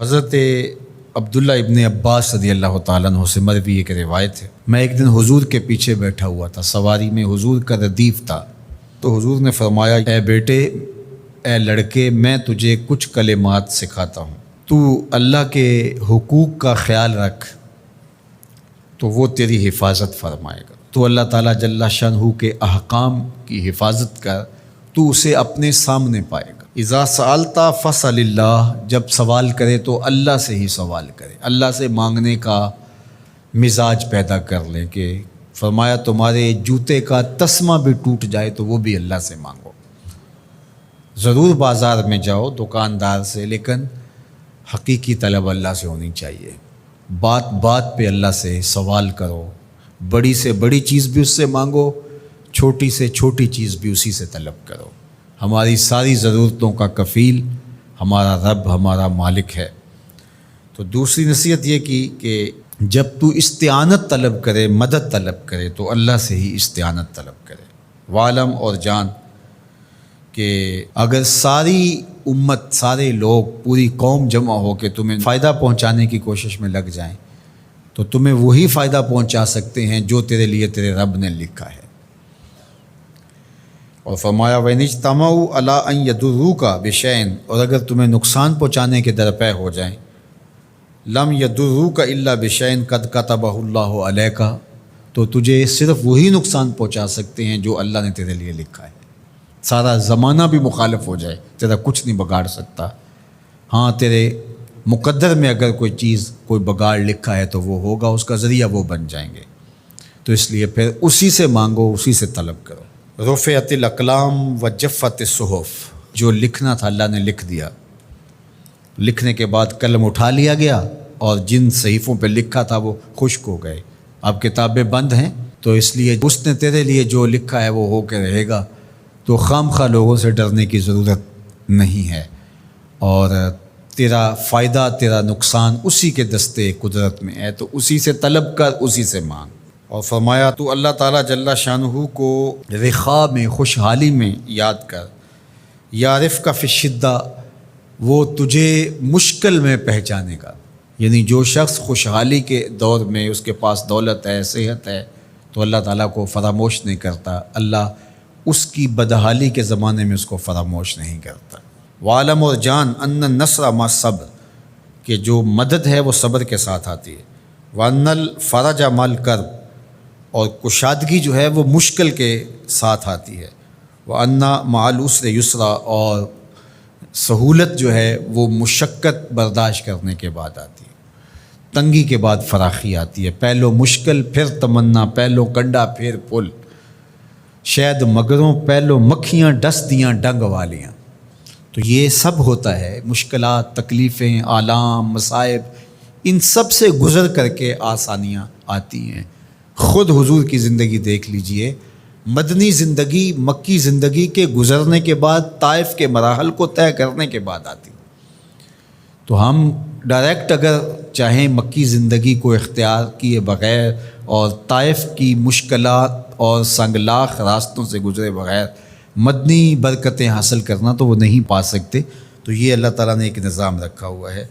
حضرت عبداللہ ابن عباس رضی اللہ تعالیٰ عنہ سے مروی ایک روایت ہے، میں ایک دن حضور کے پیچھے بیٹھا ہوا تھا، سواری میں حضور کا ردیف تھا، تو حضور نے فرمایا، اے بیٹے، اے لڑکے، میں تجھے کچھ کلمات سکھاتا ہوں، تو اللہ کے حقوق کا خیال رکھ تو وہ تیری حفاظت فرمائے گا۔ تو اللہ تعالیٰ جل شانہ کے احکام کی حفاظت کر، تو اسے اپنے سامنے پائے گا۔ اذا سألت فاسأل اللہ، جب سوال کرے تو اللہ سے ہی سوال کرے، اللہ سے مانگنے کا مزاج پیدا کر لیں کہ فرمایا تمہارے جوتے کا تسمہ بھی ٹوٹ جائے تو وہ بھی اللہ سے مانگو۔ ضرور بازار میں جاؤ دکاندار سے، لیکن حقیقی طلب اللہ سے ہونی چاہیے۔ بات بات پہ اللہ سے سوال کرو، بڑی سے بڑی چیز بھی اس سے مانگو، چھوٹی سے چھوٹی چیز بھی اسی سے طلب کرو۔ ہماری ساری ضرورتوں کا کفیل ہمارا رب، ہمارا مالک ہے۔ تو دوسری نصیحت یہ کی کہ جب تو استعانت طلب کرے، مدد طلب کرے تو اللہ سے ہی استعانت طلب کرے۔ وعلم، اور جان کہ اگر ساری امت، سارے لوگ، پوری قوم جمع ہو کے تمہیں فائدہ پہنچانے کی کوشش میں لگ جائیں تو تمہیں وہی فائدہ پہنچا سکتے ہیں جو تیرے لیے تیرے رب نے لکھا ہے۔ اور فرمایا وَإِنِ اجْتَمَعُوا عَلَىٰ أَن يَضُرُّوكَ بِشَيْءٍ، اور اگر تمہیں نقصان پہنچانے کے درپے ہو جائیں، لَمْ يَضُرُّوكَ إِلَّا بِشَيْءٍ قَدْ كَتَبَهُ اللَّهُ عَلَيْكَ، تو تجھے صرف وہی نقصان پہنچا سکتے ہیں جو اللہ نے تیرے لیے لکھا ہے۔ سارا زمانہ بھی مخالف ہو جائے، تیرا کچھ نہیں بگاڑ سکتا۔ ہاں، تیرے مقدر میں اگر کوئی چیز، کوئی بگاڑ لکھا ہے تو وہ ہوگا، اس کا ذریعہ وہ بن جائیں گے۔ تو اس لیے پھر اسی سے مانگو، اسی سے طلب کرو۔ رفعت الاقلام وجفت الصحف، جو لکھنا تھا اللہ نے لکھ دیا، لکھنے کے بعد قلم اٹھا لیا گیا اور جن صحیفوں پہ لکھا تھا وہ خشک ہو گئے، اب کتابیں بند ہیں، تو اس لیے اس نے تیرے لیے جو لکھا ہے وہ ہو کے رہے گا، تو خام خواہ لوگوں سے ڈرنے کی ضرورت نہیں ہے، اور تیرا فائدہ، تیرا نقصان اسی کے دستے قدرت میں ہے، تو اسی سے طلب کر، اسی سے مانگ۔ اور فرمایا تو اللہ تعالیٰ جل شانہ کو رخاء میں، خوشحالی میں یاد کر، یعرف کا فی الشدہ، وہ تجھے مشکل میں پہچانے گا۔ یعنی جو شخص خوشحالی کے دور میں اس کے پاس دولت ہے، صحت ہے، تو اللہ تعالیٰ کو فراموش نہیں کرتا، اللہ اس کی بدحالی کے زمانے میں اس کو فراموش نہیں کرتا۔ وعلم، اور جان، ان النصر مع الصبر، کہ جو مدد ہے وہ صبر کے ساتھ آتی ہے۔ وان الفرج مع الکرب، اور کشادگی جو ہے وہ مشکل کے ساتھ آتی ہے۔ وَأَنَّ مَعَ الْعُسْرِ يُسْرًا، اور سہولت جو ہے وہ مشقت برداشت کرنے کے بعد آتی ہے، تنگی کے بعد فراخی آتی ہے۔ پہلو مشکل پھر تمنا، پہلو کنڈا پھر پل، شاید مگروں پہلو مکھیاں ڈس دیاں ڈنگ والیاں۔ تو یہ سب ہوتا ہے، مشکلات، تکلیفیں، آلام، مصائب، ان سب سے گزر کر کے آسانیاں آتی ہیں۔ خود حضور کی زندگی دیکھ لیجئے، مدنی زندگی مکی زندگی کے گزرنے کے بعد، طائف کے مراحل کو طے کرنے کے بعد آتی۔ تو ہم ڈائریکٹ اگر چاہیں مکی زندگی کو اختیار کیے بغیر اور طائف کی مشکلات اور سنگلاخ راستوں سے گزرے بغیر مدنی برکتیں حاصل کرنا، تو وہ نہیں پا سکتے۔ تو یہ اللہ تعالیٰ نے ایک نظام رکھا ہوا ہے۔